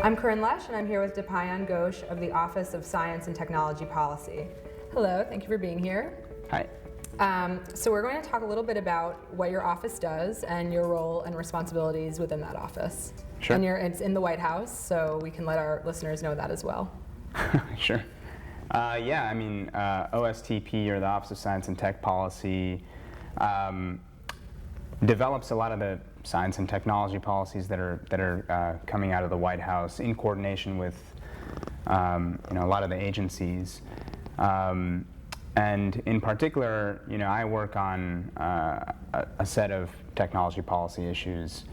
I'm Corinne Lesh, and I'm here with Dipayan Ghosh of the Office of Science and Technology Policy. Hello, thank you for being here. Hi. So we're going to talk a little bit about what your office does and your role and responsibilities within that office. Sure. And it's in the White House, so we can let our listeners know that as well. Sure. OSTP, or the Office of Science and Tech Policy, develops a lot of the science and technology policies that are coming out of the White House in coordination with a lot of the agencies. And in particular, I work on a set of technology policy issues,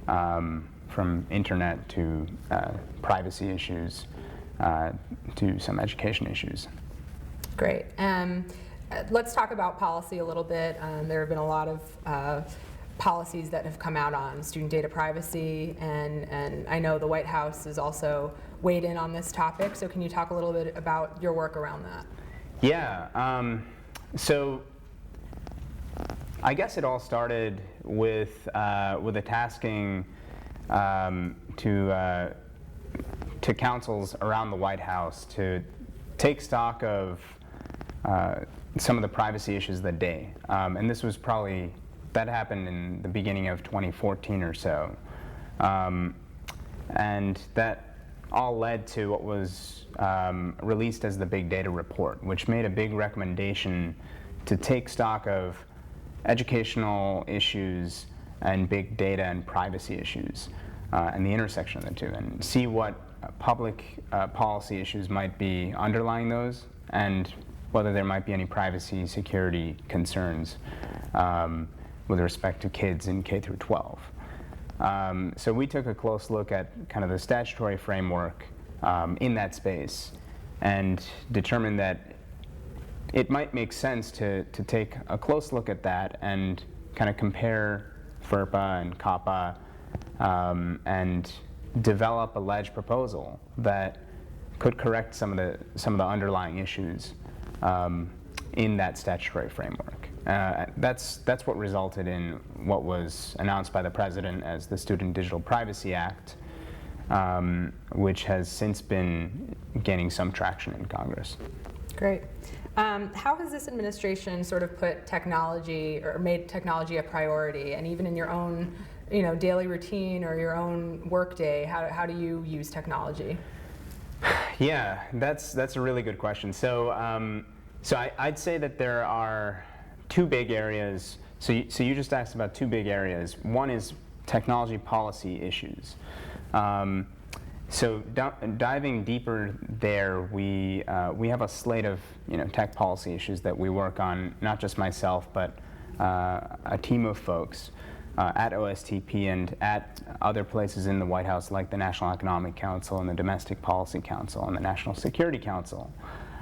from internet to privacy issues to some education issues. Great. Let's talk about policy a little bit. There have been a lot of policies that have come out on student data privacy, and I know the White House has also weighed in on this topic. So can you talk a little bit about your work around that? Yeah. So I guess it all started with a tasking to councils around the White House to take stock of some of the privacy issues of the day, and this was that happened in the beginning of 2014 or so, and that all led to what was released as the Big Data Report, which made a big recommendation to take stock of educational issues and big data and privacy issues, and the intersection of the two, and see what public policy issues might be underlying those, and whether there might be any privacy security concerns with respect to kids in K through 12. So we took a close look at kind of the statutory framework in that space and determined that it might make sense to take a close look at that and kind of compare FERPA and COPPA and develop a ledge proposal that could correct some of the underlying issues in that statutory framework. That's what resulted in what was announced by the President as the Student Digital Privacy Act, which has since been gaining some traction in Congress. Great. How has this administration sort of put technology or made technology a priority, and even in your own daily routine or your own workday, how do you use technology? Yeah, that's a really good question. So I'd say that there are two big areas. So you just asked about two big areas. One is technology policy issues. So diving deeper there, we have a slate of tech policy issues that we work on. Not just myself, but a team of folks at OSTP and at other places in the White House, like the National Economic Council and the Domestic Policy Council and the National Security Council,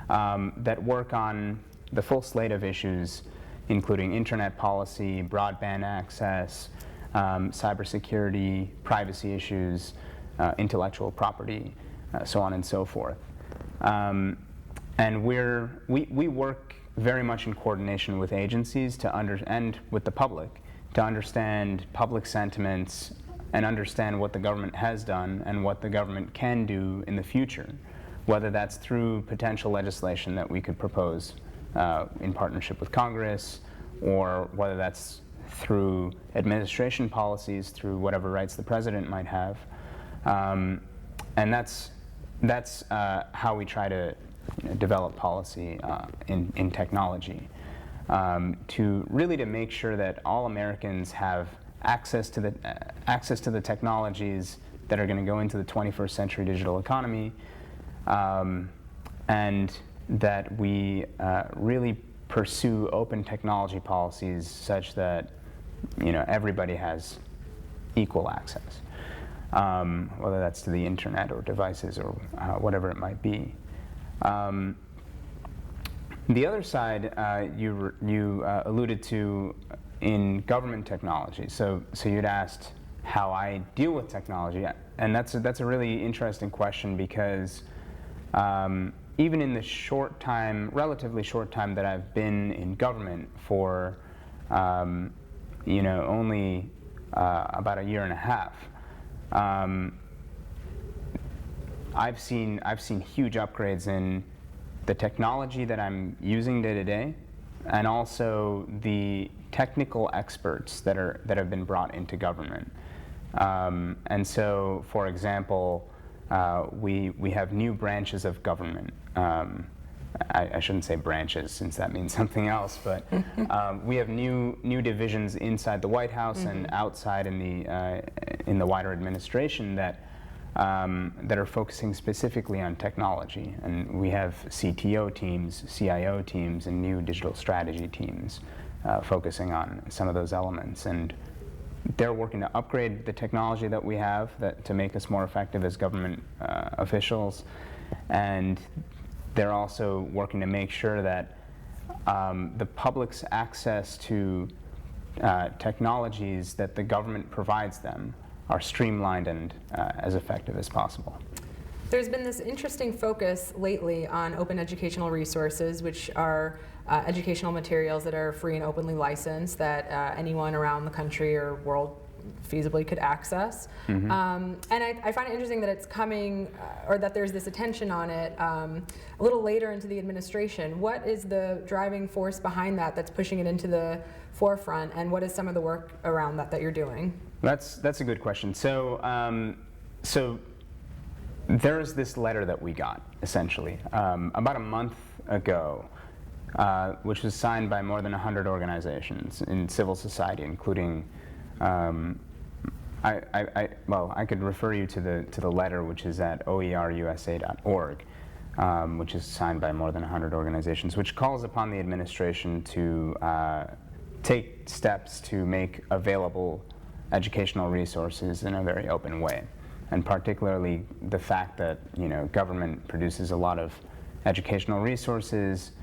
that work on the full slate of issues, including internet policy, broadband access, cybersecurity, privacy issues, intellectual property, so on and so forth. And we work very much in coordination with agencies and with the public to understand public sentiments and understand what the government has done and what the government can do in the future, whether that's through potential legislation that we could propose in partnership with Congress, or whether that's through administration policies, through whatever rights the president might have. And that's how we try to develop policy in technology, to make sure that all Americans have access to the technologies that are going to go into the 21st century digital economy, and that we really pursue open technology policies such that everybody has equal access, whether that's to the internet or devices or whatever it might be. The other side you alluded to in government technology. So you'd asked how I deal with technology, and that's a really interesting question, because even in the relatively short time that I've been in government for, only about a year and a half, I've seen huge upgrades in the technology that I'm using day to day, and also the technical experts that have been brought into government. And so, for example, we have new branches of government. I shouldn't say branches, since that means something else, but we have new divisions inside the White House and outside in the wider administration that are focusing specifically on technology. And we have CTO teams, CIO teams, and new digital strategy teams focusing on some of those elements. And they're working to upgrade the technology that we have to make us more effective as government officials. And they're also working to make sure that the public's access to technologies that the government provides them are streamlined and as effective as possible. There's been this interesting focus lately on open educational resources, which are educational materials that are free and openly licensed that anyone around the country or world feasibly could access. And I find it interesting that it's coming, or that there's this attention on it a little later into the administration. What is the driving force behind that that's pushing it into the forefront, and what is some of the work around that you're doing? That's a good question. So there's this letter that we got, essentially, about a month ago, which was signed by more than 100 organizations in civil society, including I could refer you to the letter, which is at oerusa.org, which is signed by more than 100 organizations, which calls upon the administration to take steps to make available educational resources in a very open way, and particularly the fact that government produces a lot of educational resources,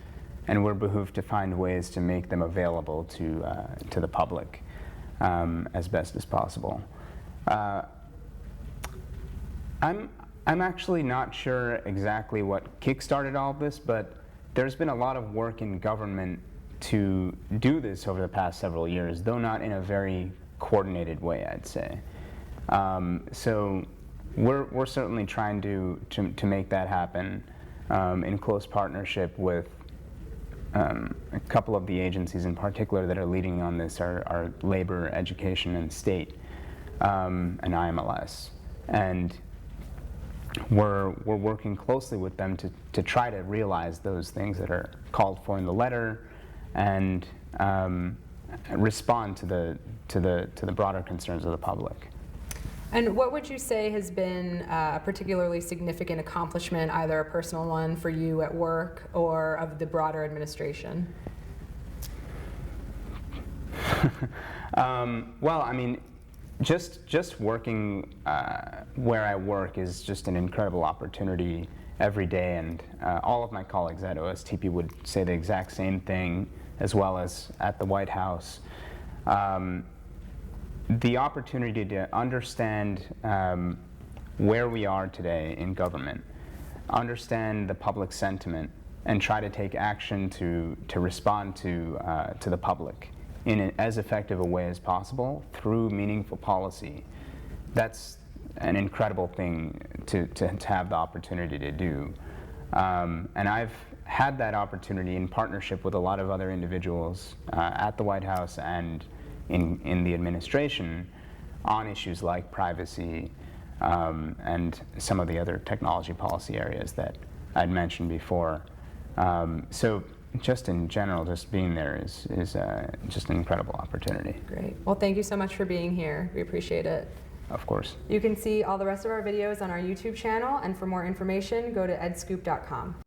and we're behooved to find ways to make them available to the public as best as possible. I'm actually not sure exactly what kickstarted all of this, but there's been a lot of work in government to do this over the past several years, though not in a very coordinated way, I'd say. So we're certainly trying to make that happen in close partnership with a couple of the agencies in particular that are leading on this are labor, education, and state, and IMLS. And we're working closely with them to try to realize those things that are called for in the letter, and respond to the broader concerns of the public. And what would you say has been a particularly significant accomplishment, either a personal one for you at work or of the broader administration? Well, I mean, just working where I work is just an incredible opportunity every day, and all of my colleagues at OSTP would say the exact same thing, as well as at the White House. The opportunity to understand where we are today in government, understand the public sentiment, and try to take action to respond to the public in as effective a way as possible through meaningful policy. That's an incredible thing to have the opportunity to do. And I've had that opportunity in partnership with a lot of other individuals at the White House and in the administration on issues like privacy and some of the other technology policy areas that I'd mentioned before. So just in general, just being there is just an incredible opportunity. Great. Well, thank you so much for being here. We appreciate it. Of course. You can see all the rest of our videos on our YouTube channel, and for more information, go to edscoop.com.